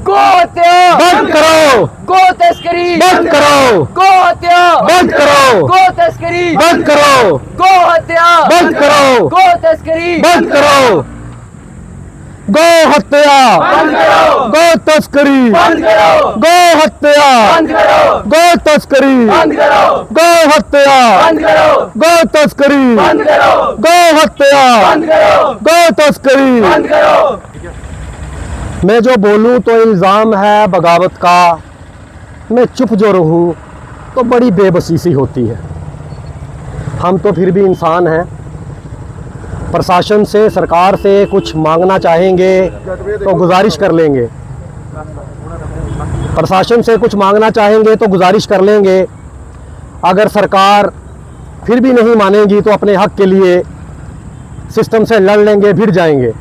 गो हत्या बंद करो, गो तस्करी बंद करो, गो हत्या बंद करो, गो तस्करी बंद करो, गो हत्या बंद करो, गो तस्करी बंद करो, गो हत्या, बंद करो गो तस्करी, बंद करो गो हत्या, बंद करो गो तस्करी, बंद करो गो हत्या, बंद करो गो तस्करी, बंद करो गो हत्या, बंद करो गो तस्करी। बंद करो। मैं जो बोलूं तो इल्ज़ाम है बगावत का, मैं चुप जो रहूं तो बड़ी बेबसी सी होती है। हम तो फिर भी इंसान हैं, प्रशासन से, सरकार से कुछ मांगना चाहेंगे तो गुजारिश कर लेंगे, प्रशासन से कुछ मांगना चाहेंगे तो गुजारिश कर लेंगे। अगर सरकार फिर भी नहीं मानेगी तो अपने हक के लिए सिस्टम से लड़ लेंगे, भिड़ जाएंगे।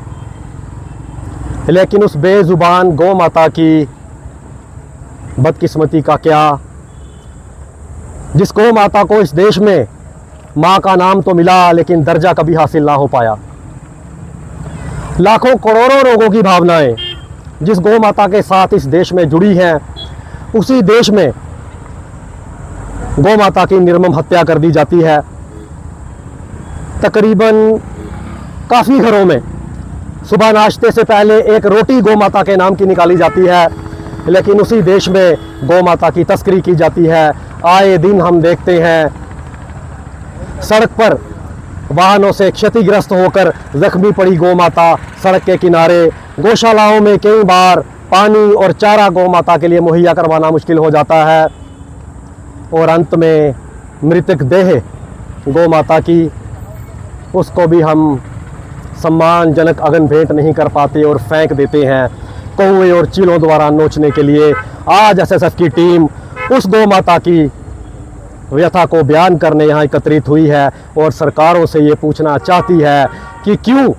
लेकिन उस बेजुबान गौ माता की बदकिस्मती का क्या, जिस गौ माता को इस देश में माँ का नाम तो मिला लेकिन दर्जा कभी हासिल ना हो पाया। लाखों करोड़ों लोगों की भावनाएं जिस गौ माता के साथ इस देश में जुड़ी हैं, उसी देश में गौ माता की निर्मम हत्या कर दी जाती है। तकरीबन काफ़ी घरों में सुबह नाश्ते से पहले एक रोटी गौ माता के नाम की निकाली जाती है, लेकिन उसी देश में गौ माता की तस्करी की जाती है। आए दिन हम देखते हैं सड़क पर वाहनों से क्षतिग्रस्त होकर जख्मी पड़ी गौ माता सड़क के किनारे। गौशालाओं में कई बार पानी और चारा गौ माता के लिए मुहैया करवाना मुश्किल हो जाता है, और अंत में मृतक देह गौ माता की, उसको भी हम सम्मानजनक अगन भेंट नहीं कर पाते और फेंक देते हैं कौवे और चीलों द्वारा नोचने के लिए। आज एसएसएफ की टीम उस गौ माता की व्यथा को बयान करने यहाँ एकत्रित हुई है और सरकारों से ये पूछना चाहती है कि क्यों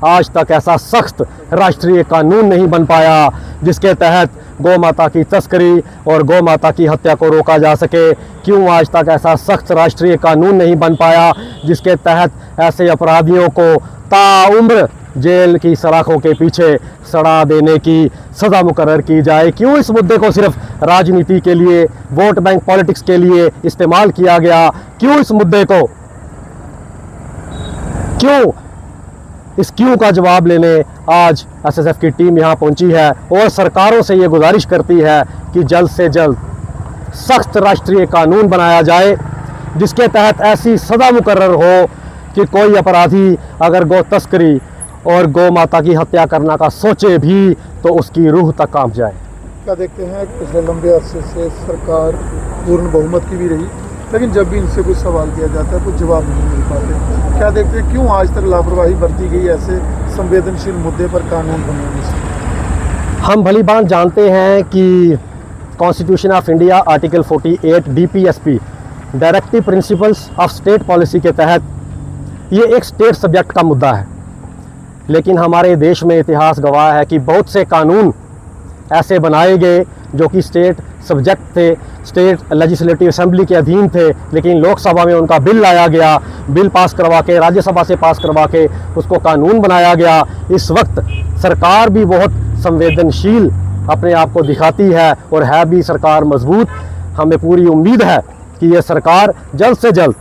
आज तक ऐसा सख्त राष्ट्रीय कानून नहीं बन पाया जिसके तहत गौ माता की तस्करी और गौ माता की हत्या को रोका जा सके। क्यों आज तक ऐसा सख्त राष्ट्रीय कानून नहीं बन पाया जिसके तहत ऐसे अपराधियों को ताउम्र जेल की सलाखों के पीछे सड़ा देने की सज़ा मुकर्रर की जाए। क्यों इस मुद्दे को सिर्फ राजनीति के लिए, वोट बैंक पॉलिटिक्स के लिए इस्तेमाल किया गया? क्यों इस मुद्दे को, क्यों इस क्यों का जवाब लेने आज एसएसएफ की टीम यहाँ पहुँची है और सरकारों से ये गुजारिश करती है कि जल्द से जल्द सख्त राष्ट्रीय कानून बनाया जाए जिसके तहत ऐसी सज़ा मुकर्रर हो कि कोई अपराधी अगर गौ तस्करी और गौ माता की हत्या करना का सोचे भी तो उसकी रूह तक कांप जाए। क्या देखते हैं पिछले लंबे अरसे से सरकार पूर्ण बहुमत की भी रही, लेकिन जब भी इनसे कुछ सवाल किया जाता है कुछ जवाब नहीं मिल पाते। क्या देखते हैं क्यों आज तक लापरवाही बरती गई ऐसे संवेदनशील मुद्दे पर कानून बनाने से? हम भली बात जानते हैं कि constitution of India article 48 DPSP directive principles of state policy के तहत ये एक स्टेट सब्जेक्ट का मुद्दा है, लेकिन हमारे देश में इतिहास गवाह है कि बहुत से कानून ऐसे बनाए गए जो कि स्टेट सब्जेक्ट थे, स्टेट लेजिस्लेटिव असेंबली के अधीन थे, लेकिन लोकसभा में उनका बिल लाया गया, बिल पास करवा के राज्यसभा से पास करवा के उसको कानून बनाया गया। इस वक्त सरकार भी बहुत संवेदनशील अपने आप को दिखाती है और है भी सरकार मजबूत। हमें पूरी उम्मीद है कि ये सरकार जल्द से जल्द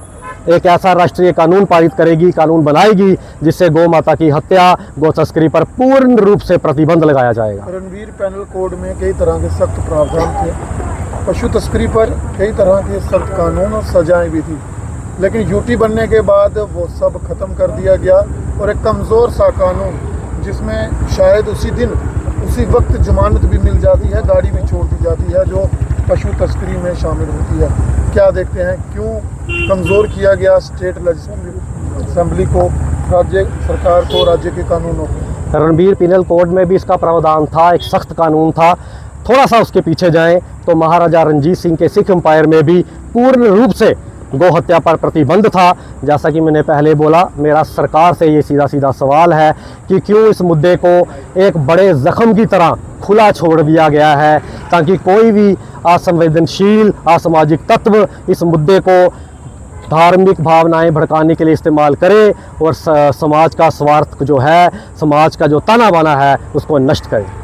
एक ऐसा राष्ट्रीय कानून पारित करेगी, कानून बनाएगी जिससे गौ माता की हत्या, गौ तस्करी पर पूर्ण रूप से प्रतिबंध लगाया जाएगा। रणवीर पैनल कोड में कई तरह के सख्त प्रावधान थे, पशु तस्करी पर कई तरह के सख्त कानून और सजाएं भी थी, लेकिन यूटी बनने के बाद वो सब खत्म कर दिया गया और एक कमज़ोर सा कानून जिसमें शायद उसी दिन उसी वक्त जमानत भी मिल जाती है, गाड़ी भी छोड़ दी जाती है, जो पशु तस्करी में शामिल होती है। क्या देखते हैं क्यों कमज़ोर किया गया स्टेट लेजिस्लेटिव असेंबली को, राज्य सरकार को, राज्य के कानूनों को? रणवीर पिनल कोड में भी इसका प्रावधान था, एक सख्त कानून था। थोड़ा सा उसके पीछे जाएं तो महाराजा रणजीत सिंह के सिख एम्पायर में भी पूर्ण रूप से गौ हत्या पर प्रतिबंध था। जैसा कि मैंने पहले बोला, मेरा सरकार से ये सीधा सीधा सवाल है कि क्यों इस मुद्दे को एक बड़े ज़ख्म की तरह खुला छोड़ दिया गया है ताकि कोई भी असंवेदनशील असामाजिक तत्व इस मुद्दे को धार्मिक भावनाएं भड़काने के लिए इस्तेमाल करे और समाज का स्वार्थ जो है, समाज का जो ताना बाना है, उसको नष्ट करे।